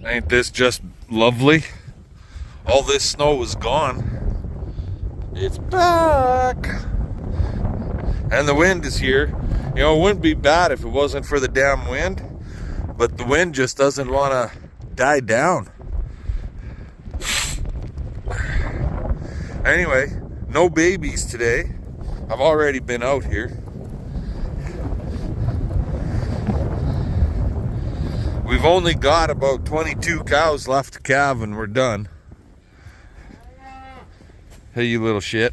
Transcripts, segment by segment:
Ain't this just lovely? All this snow was gone. It's back. And the wind is here. You know, it wouldn't be bad if it wasn't for the damn wind, but the wind just doesn't want to die down. Anyway, no babies today. I've already been out here. We've only got about 22 cows left to calve and we're done. Hey, you little shit.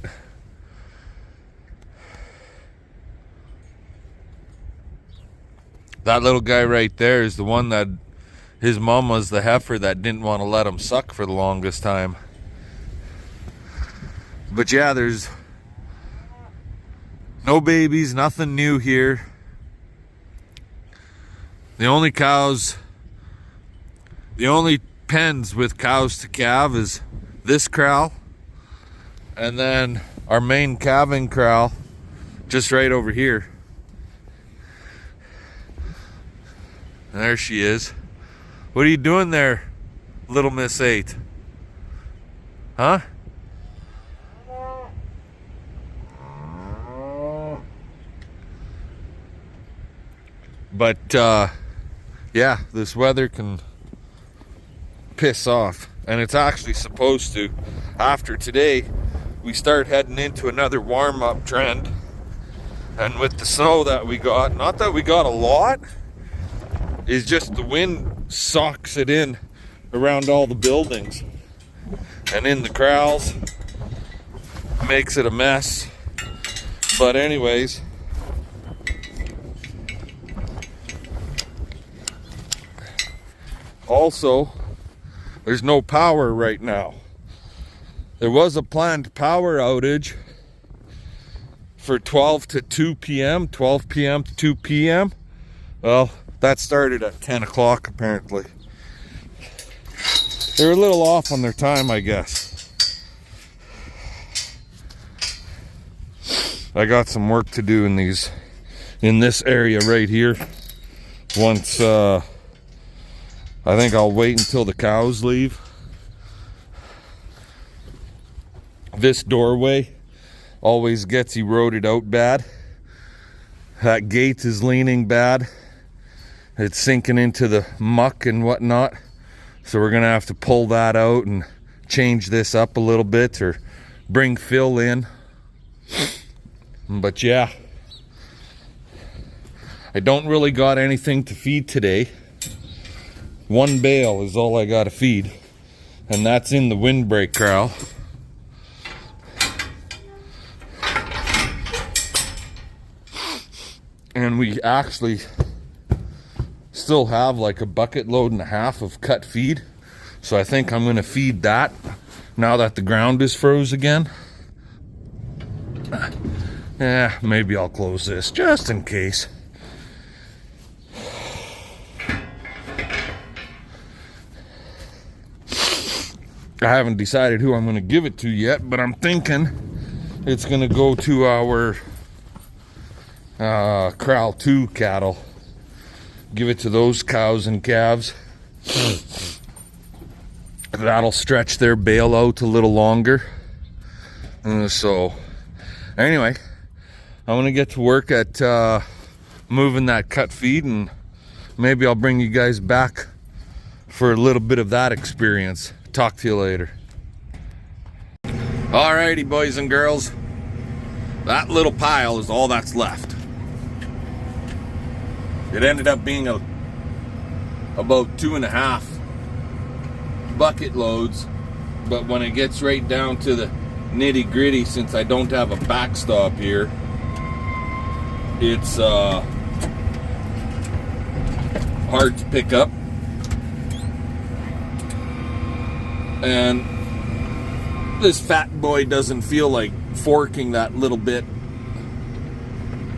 That little guy right there is the one that his mom was the heifer that didn't want to let him suck for the longest time. But yeah, there's no babies, nothing new here. The only pens with cows to calve is this corral, and then our main calving corral just right over here. And there she is. What are you doing there, little Miss 8? Huh? But yeah, this weather can piss off, and it's actually supposed to. After today, we start heading into another warm-up trend, and with the snow that we got, not that we got a lot, is just the wind socks it in around all the buildings and in the corrals, makes it a mess. But anyways, also, there's no power right now. There was a planned power outage for 12 to 2 p.m., 12 p.m. to 2 p.m. Well, that started at 10 o'clock apparently. They're a little off on their time, I guess. I got some work to do in this area right here. Once, I think I'll wait until the cows leave. This doorway always gets eroded out bad. That gate is leaning bad. It's sinking into the muck and whatnot. So we're gonna have to pull that out and change this up a little bit or bring fill in. But yeah, I don't really got anything to feed today. One bale is all I gotta feed, and that's in the windbreak corral. And we actually still have like a bucket load and a half of cut feed, so I think I'm gonna feed that now that the ground is froze again. Yeah, maybe I'll close this just in case. I haven't decided who I'm going to give it to yet, but I'm thinking it's going to go to our Corral 2 cattle. Give it to those cows and calves. That'll stretch their bale out a little longer. So, anyway, I'm going to get to work at moving that cut feed, and maybe I'll bring you guys back for a little bit of that experience. Talk to you later. Alrighty, boys and girls, that little pile is all that's left. It ended up being about 2.5 bucket loads, but when it gets right down to the nitty gritty, since I don't have a backstop here, it's hard to pick up. And this fat boy doesn't feel like forking that little bit,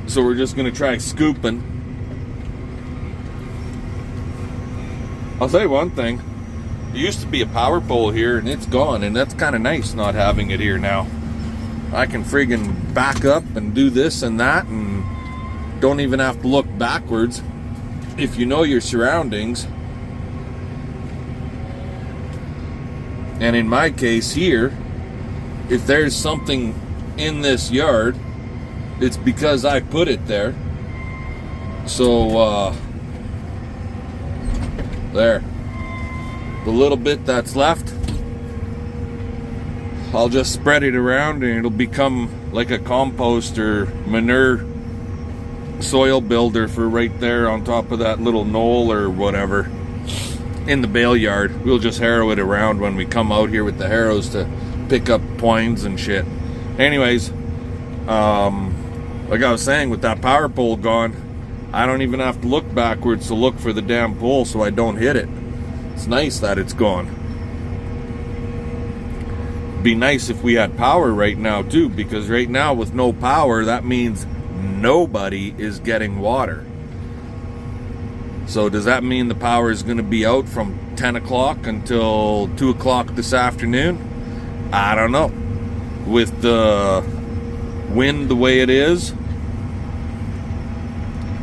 so we're just gonna try scooping. I'll tell you one thing, there used to be a power pole here and it's gone, and that's kind of nice not having it here now. I can friggin' back up and do this and that and don't even have to look backwards. If you know your surroundings, And in my case here, if there's something in this yard, it's because I put it there. So, there. The little bit that's left, I'll just spread it around and it'll become like a compost or manure soil builder for right there on top of that little knoll or whatever in the bale yard. We'll just harrow it around when we come out here with the harrows to pick up twines and shit. Anyways, like I was saying, with that power pole gone, I don't even have to look backwards to look for the damn pole so I don't hit it. It's nice that it's gone. Be nice if we had power right now too, because right now with no power, that means nobody is getting water. So does that mean the power is going to be out from 10 o'clock until 2 o'clock this afternoon? I don't know. With the wind the way it is,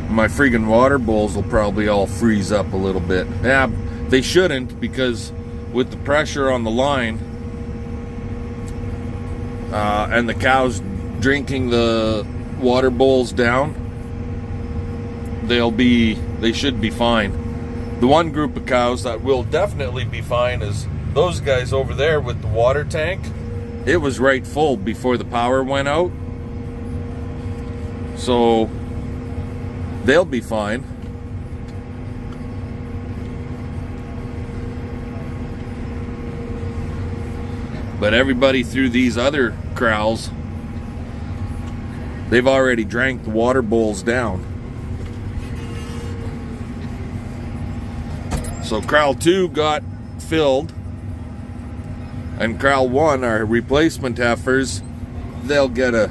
my friggin' water bowls will probably all freeze up a little bit. Yeah, they shouldn't, because with the pressure on the line and the cows drinking the water bowls down, they should be fine. The one group of cows that will definitely be fine is those guys over there with the water tank. It was right full before the power went out, so they'll be fine. But everybody through these other corrals, they've already drank the water bowls down. So corral 2 got filled, and corral 1, our replacement heifers, they'll get a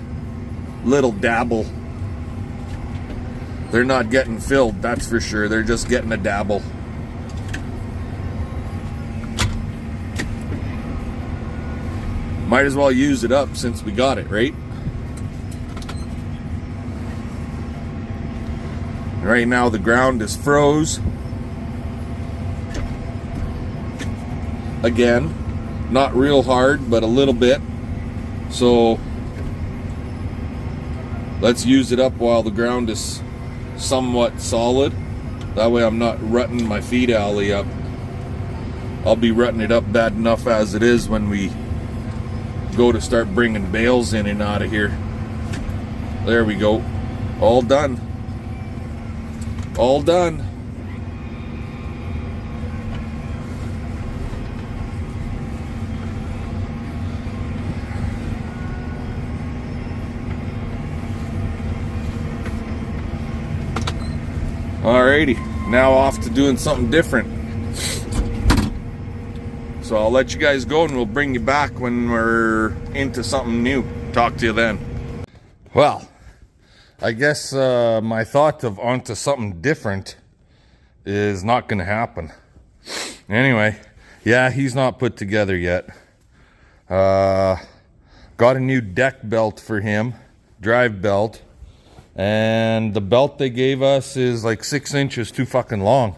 little dabble. They're not getting filled, that's for sure. They're just getting a dabble. Might as well use it up since we got it, right? Right now the ground is froze. Again, not real hard, but a little bit. So let's use it up while the ground is somewhat solid. That way I'm not rutting my feed alley up. I'll be rutting it up bad enough as it is when we go to start bringing bales in and out of here. There we go. All done. All done. Alrighty, now off to doing something different. So I'll let you guys go and we'll bring you back when we're into something new. Talk to you then. Well, I guess my thought of onto something different is not going to happen. Anyway, yeah, he's not put together yet. Got a new deck belt for him, drive belt. And the belt they gave us is like 6 inches too fucking long.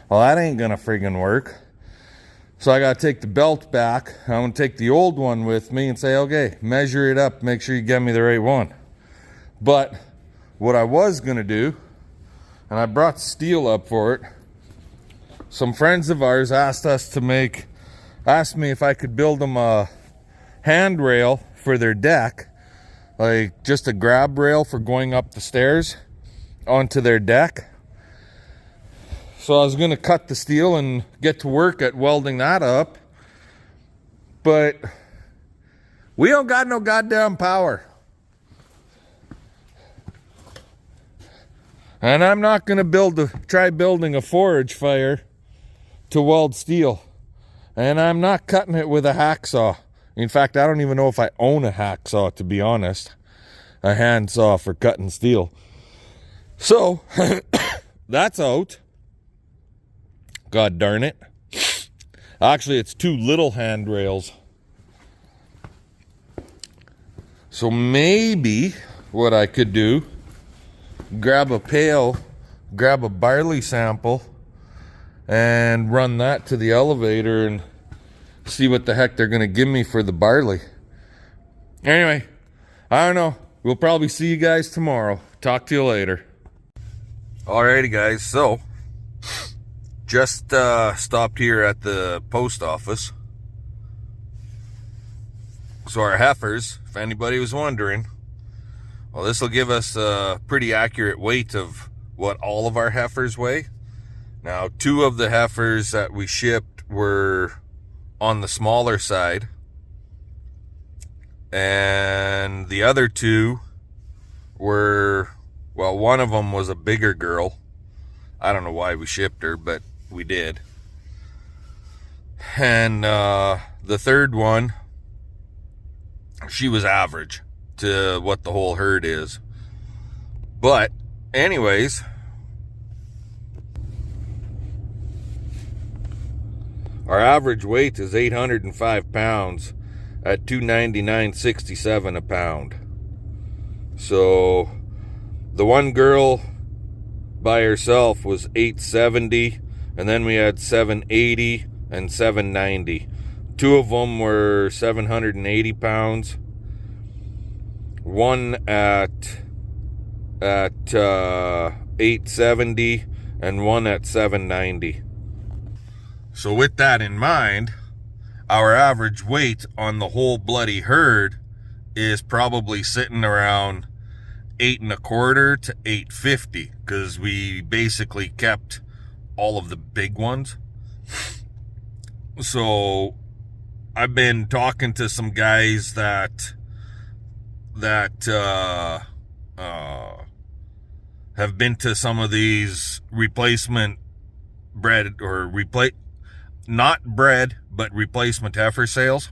Well, that ain't gonna friggin' work. So I gotta take the belt back. I'm gonna take the old one with me and say, okay, measure it up, make sure you get me the right one. But what I was gonna do, and I brought steel up for it, some friends of ours asked me if I could build them a handrail for their deck. Like just a grab rail for going up the stairs onto their deck. So I was going to cut the steel and get to work at welding that up. But we don't got no goddamn power. And I'm not going to try building a forage fire to weld steel. And I'm not cutting it with a hacksaw. In fact, I don't even know if I own a hacksaw, to be honest. A handsaw for cutting steel. So, that's out. God darn it. Actually, it's 2 little handrails. So maybe what I could do, grab a pail, grab a barley sample, and run that to the elevator and see what the heck they're gonna give me for the barley. Anyway, I don't know. We'll probably see you guys tomorrow. Talk to you later. Alrighty guys, so just stopped here at the post office. So our heifers, if anybody was wondering, well, this will give us a pretty accurate weight of what all of our heifers weigh. Now, 2 of the heifers that we shipped were on the smaller side, and the other 2 were, well, one of them was a bigger girl. I don't know why we shipped her, but we did. And the third one, she was average to what the whole herd is. But anyways, our average weight is 805 pounds at $299.67 a pound. So the one girl by herself was 870, and then we had 780 and 790. 2 of them were 780 pounds. One at 870 and one at 790. So with that in mind, our average weight on the whole bloody herd is probably sitting around 8 1/4 to 850, because we basically kept all of the big ones. So I've been talking to some guys that have been to some of these replacement bred, or not bred, but replacement heifer sales.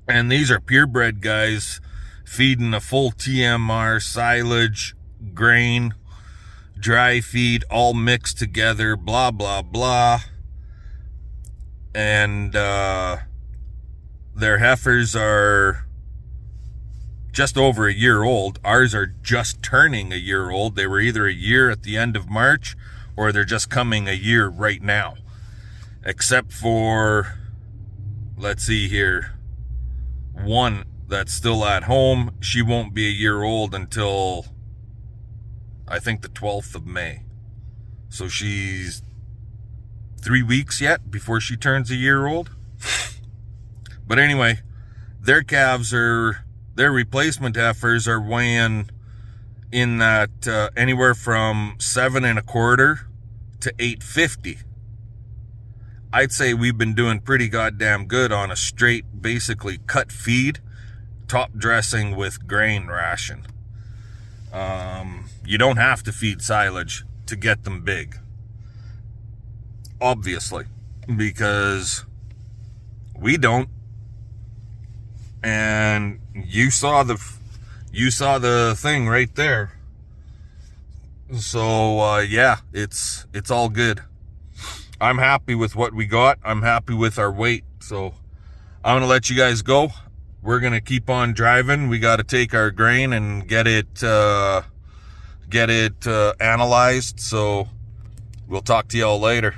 And these are purebred guys feeding a full TMR, silage, grain, dry feed, all mixed together, blah, blah, blah. And their heifers are just over a year old. Ours are just turning a year old. They were either a year at the end of March, or they're just coming a year right now. Except for, let's see here, one that's still at home. She won't be a year old until, I think, the 12th of May. So she's 3 weeks yet before she turns a year old. But anyway, their calves are, their replacement heifers are weighing in that anywhere from 7 1/4 to 850. I'd say we've been doing pretty goddamn good on a straight, basically cut feed, top dressing with grain ration. You don't have to feed silage to get them big, obviously, because we don't. And you saw the thing right there. So yeah, it's all good. I'm happy with what we got. I'm happy with our weight. So I'm gonna let you guys go. We're gonna keep on driving. We got to take our grain and get it analyzed. So we'll talk to y'all later.